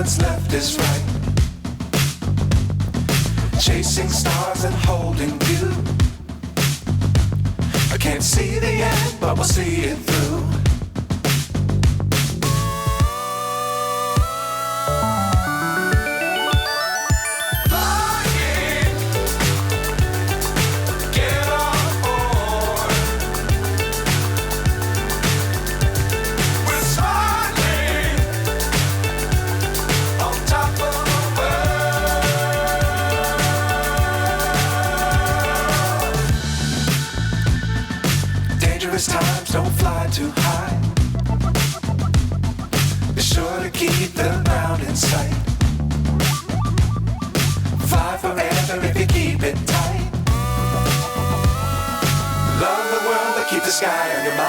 what's left is right. Chasing stars and holding you. I can't see the end, but we'll see it through. Times don't fly too high. Be sure to keep the ground in sight. Fly forever if you keep it tight. Love the world, but keep the sky on your mind.